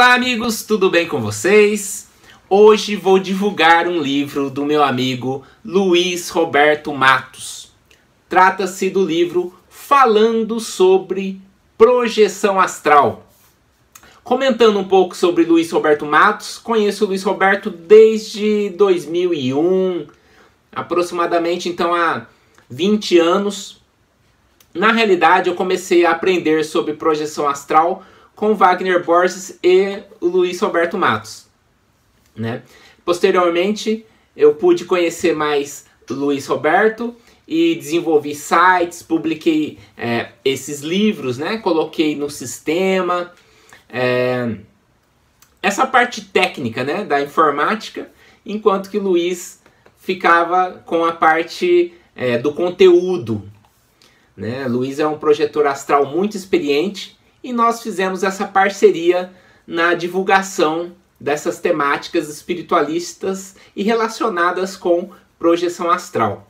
Olá amigos, tudo bem com vocês? Hoje vou divulgar um livro do meu amigo Luiz Roberto Matos. Trata-se do livro Falando sobre Projeção Astral. Comentando um pouco sobre Luiz Roberto Matos, conheço o Luiz Roberto desde 2001, aproximadamente então há 20 anos. Na realidade eu comecei a aprender sobre projeção astral com Wagner Borges e o Luiz Roberto Matos, né? Posteriormente eu pude conhecer mais o Luiz Roberto e desenvolvi sites, publiquei esses livros, né? Coloquei no sistema essa parte técnica, né, da informática, enquanto que o Luiz ficava com a parte do conteúdo, né? Luiz é um projetor astral muito experiente e nós fizemos essa parceria na divulgação dessas temáticas espiritualistas e relacionadas com projeção astral.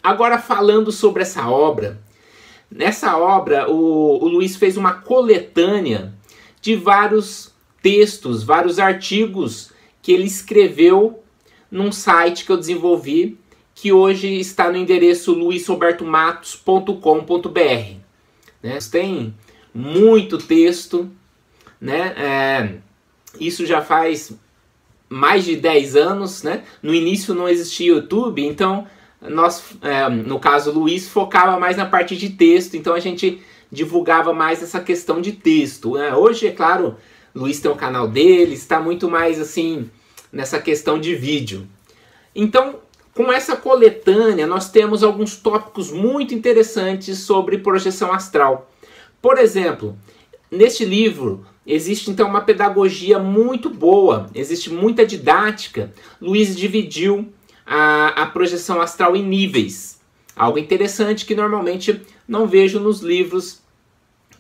Agora falando sobre essa obra, nessa obra o Luiz fez uma coletânea de vários textos, vários artigos que ele escreveu num site que eu desenvolvi, que hoje está no endereço luizrobertomatos.com.br, né? Tem muito texto, né? Isso já faz mais de 10 anos, né? No início não existia YouTube, então nós, no caso Luiz, focava mais na parte de texto, então a gente divulgava mais essa questão de texto, né? Hoje, é claro, Luiz tem o canal dele, está muito mais assim nessa questão de vídeo. Então, com essa coletânea, nós temos alguns tópicos muito interessantes sobre projeção astral. Por exemplo, neste livro existe então uma pedagogia muito boa, existe muita didática. Luiz dividiu a projeção astral em níveis. Algo interessante que normalmente não vejo nos livros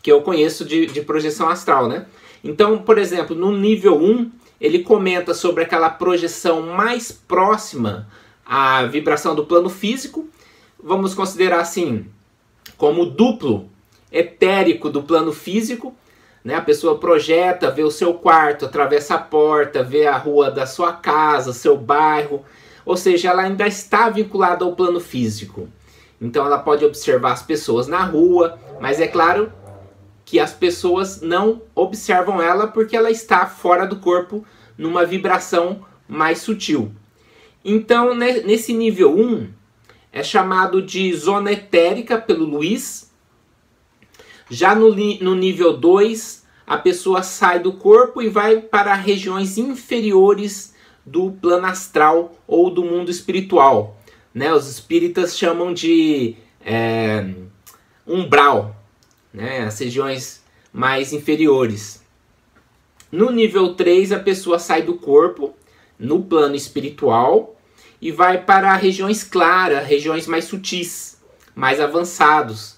que eu conheço de projeção astral, né? Então, por exemplo, no nível 1, ele comenta sobre aquela projeção mais próxima à vibração do plano físico. Vamos considerar assim, como duplo etérico do plano físico, né? A pessoa projeta, vê o seu quarto, atravessa a porta, vê a rua da sua casa, seu bairro, ou seja, ela ainda está vinculada ao plano físico. Então ela pode observar as pessoas na rua, mas é claro que as pessoas não observam ela porque ela está fora do corpo numa vibração mais sutil. Então nesse nível 1 é chamado de zona etérica pelo Luiz. Já no nível 2, a pessoa sai do corpo e vai para regiões inferiores do plano astral ou do mundo espiritual, né? Os espíritas chamam de umbral, né? As regiões mais inferiores. No nível 3, a pessoa sai do corpo no plano espiritual e vai para regiões claras, regiões mais sutis, mais avançados,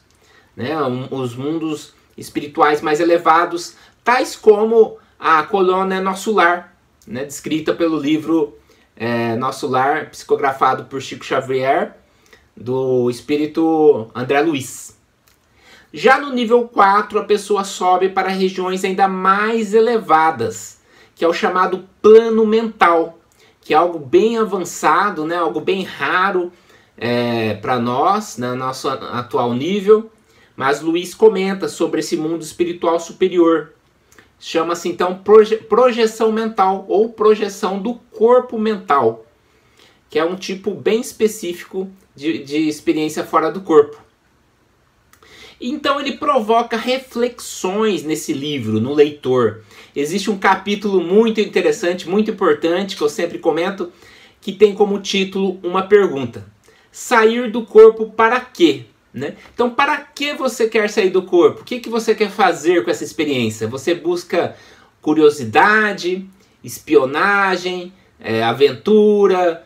né? Os mundos espirituais mais elevados, tais como a colônia Nosso Lar, né? Descrita pelo livro Nosso Lar, psicografado por Chico Xavier, do espírito André Luiz. Já no nível 4, a pessoa sobe para regiões ainda mais elevadas, que é o chamado plano mental, que é algo bem avançado, né? Algo bem raro para nós, no nosso atual nível. Mas Luiz comenta sobre esse mundo espiritual superior. Chama-se então projeção mental ou projeção do corpo mental, que é um tipo bem específico de experiência fora do corpo. Então ele provoca reflexões nesse livro, no leitor. Existe um capítulo muito interessante, muito importante, que eu sempre comento, que tem como título uma pergunta: sair do corpo para quê? Né? Então, para que você quer sair do corpo? O que você quer fazer com essa experiência? Você busca curiosidade, espionagem, aventura,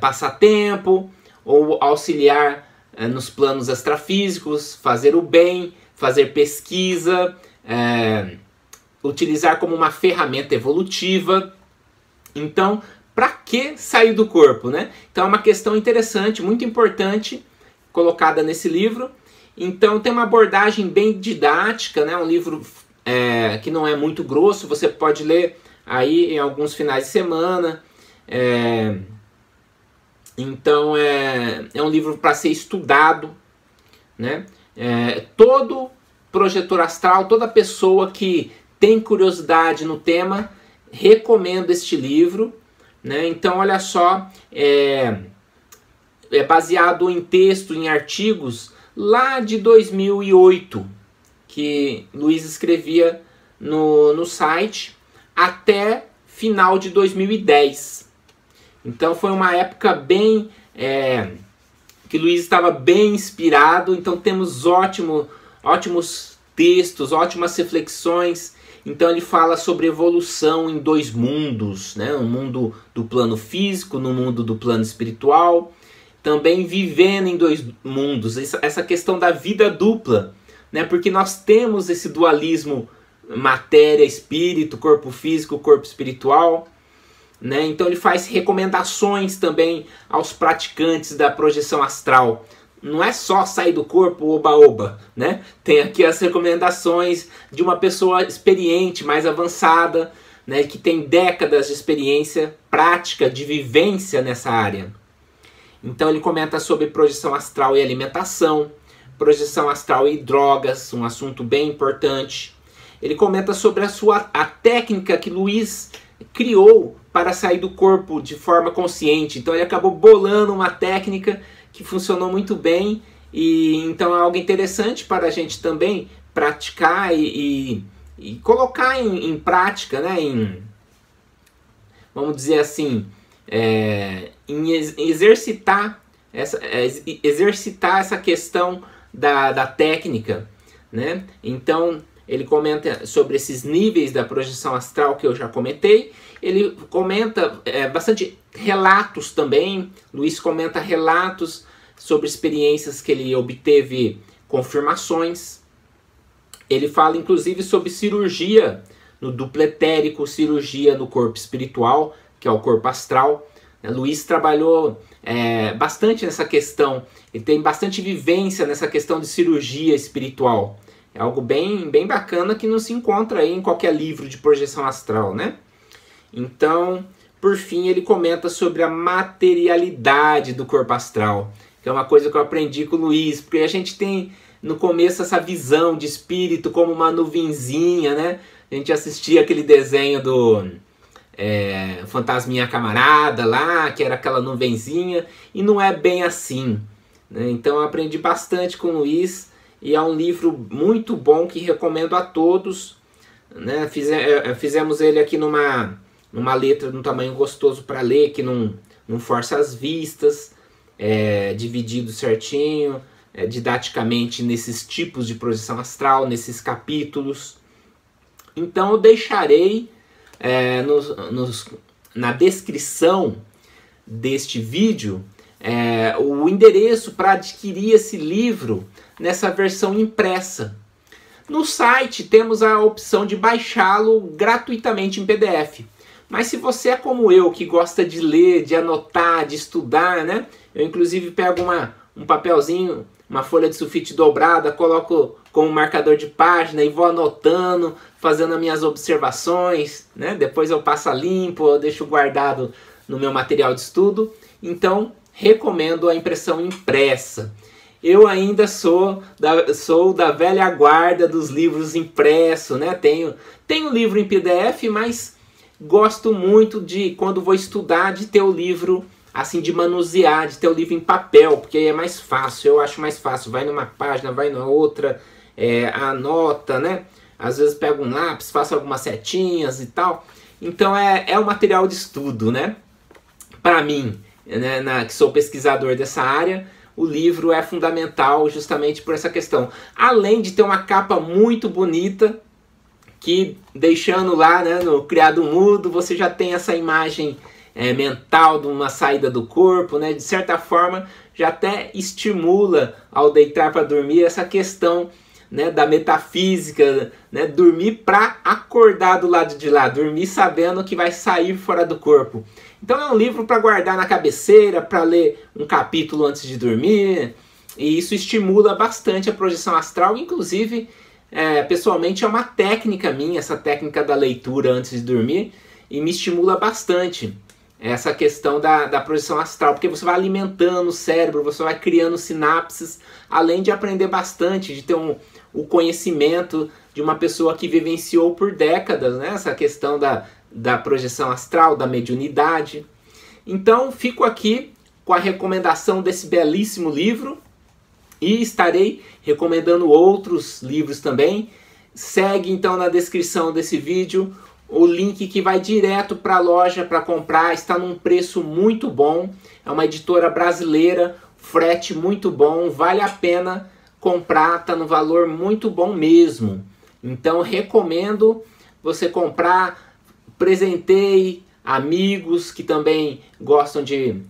passatempo, ou auxiliar nos planos extrafísicos, fazer o bem, fazer pesquisa, utilizar como uma ferramenta evolutiva. Então, para que sair do corpo, né? Então é uma questão interessante, muito importante, colocada nesse livro. Então tem uma abordagem bem didática, né? Um livro que não é muito grosso, você pode ler aí em alguns finais de semana. Então é um livro para ser estudado, né? Todo projetor astral, toda pessoa que tem curiosidade no tema, recomendo este livro, né? Então olha só, é baseado em texto, em artigos lá de 2008, que Luiz escrevia no site, até final de 2010. Então foi uma época bem... que Luiz estava bem inspirado, então temos ótimos textos, ótimas reflexões. Então ele fala sobre evolução em 2 mundos, né? Um mundo do plano físico, no mundo do plano espiritual. Também vivendo em 2 mundos, essa questão da vida dupla, né? Porque nós temos esse dualismo matéria, espírito, corpo físico, corpo espiritual, né? Então ele faz recomendações também aos praticantes da projeção astral. Não é só sair do corpo, oba-oba, né? Tem aqui as recomendações de uma pessoa experiente, mais avançada, né? Que tem décadas de experiência prática, de vivência nessa área. Então ele comenta sobre projeção astral e alimentação, projeção astral e drogas, um assunto bem importante. Ele comenta sobre a técnica que Luiz criou para sair do corpo de forma consciente. Então ele acabou bolando uma técnica que funcionou muito bem, e então é algo interessante para a gente também praticar e colocar em prática, né? Vamos dizer assim, em exercitar essa questão da técnica, né? Então ele comenta sobre esses níveis da projeção astral que eu já comentei. Ele comenta bastante relatos também. Luiz comenta relatos sobre experiências que ele obteve, confirmações. Ele fala inclusive sobre cirurgia no duplo etérico, cirurgia no corpo espiritual, que é o corpo astral. Luiz trabalhou bastante nessa questão. Ele tem bastante vivência nessa questão de cirurgia espiritual. É algo bem bacana que não se encontra aí em qualquer livro de projeção astral, né? Então, por fim, ele comenta sobre a materialidade do corpo astral, que é uma coisa que eu aprendi com o Luiz, porque a gente tem no começo essa visão de espírito como uma nuvenzinha, né? A gente assistia aquele desenho do Fantasminha Camarada lá, que era aquela nuvenzinha, e não é bem assim, né? Então eu aprendi bastante com o Luiz, e é um livro muito bom que recomendo a todos, né? Fizemos ele aqui numa letra de um tamanho gostoso para ler, que não força as vistas, dividido certinho, didaticamente nesses tipos de projeção astral, nesses capítulos. Então eu deixarei na descrição deste vídeo o endereço para adquirir esse livro nessa versão impressa. No site temos a opção de baixá-lo gratuitamente em PDF. Mas se você é como eu, que gosta de ler, de anotar, de estudar, né? Eu inclusive pego um papelzinho, uma folha de sulfite dobrada, coloco como marcador de página e vou anotando, fazendo as minhas observações, né? Depois eu passo a limpo, eu deixo guardado no meu material de estudo. Então, recomendo a impressão impressa. Eu ainda sou da velha guarda dos livros impressos, né? Tenho livro em PDF, mas gosto muito de, quando vou estudar, de ter o livro assim, de manusear, de ter o livro em papel, porque aí é mais fácil, eu acho mais fácil. Vai numa página, vai na outra, anota, né? Às vezes pego um lápis, faço algumas setinhas e tal. Então é um material de estudo, né? Para mim, né, que sou pesquisador dessa área, o livro é fundamental justamente por essa questão. Além de ter uma capa muito bonita, que deixando lá, né, no criado mudo, você já tem essa imagem mental de uma saída do corpo, né? De certa forma, já até estimula ao deitar para dormir essa questão, né, da metafísica, né? Dormir para acordar do lado de lá, dormir sabendo que vai sair fora do corpo. Então é um livro para guardar na cabeceira, para ler um capítulo antes de dormir, e isso estimula bastante a projeção astral, inclusive pessoalmente é uma técnica minha, essa técnica da leitura antes de dormir, e me estimula bastante essa questão da projeção astral, porque você vai alimentando o cérebro, você vai criando sinapses, além de aprender bastante, de ter o conhecimento de uma pessoa que vivenciou por décadas, né, essa questão da projeção astral, da mediunidade. Então fico aqui com a recomendação desse belíssimo livro e estarei recomendando outros livros também. Segue então na descrição desse vídeo o link que vai direto para a loja para comprar, está num preço muito bom, é uma editora brasileira, frete muito bom, vale a pena comprar, está no valor muito bom mesmo. Então recomendo você comprar, presenteie amigos que também gostam de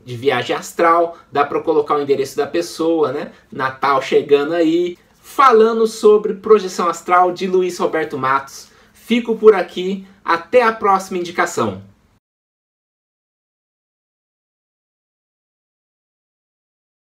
viagem astral, dá para colocar o endereço da pessoa, né? Natal chegando aí, falando sobre projeção astral de Luiz Roberto Matos. Fico por aqui, até a próxima indicação.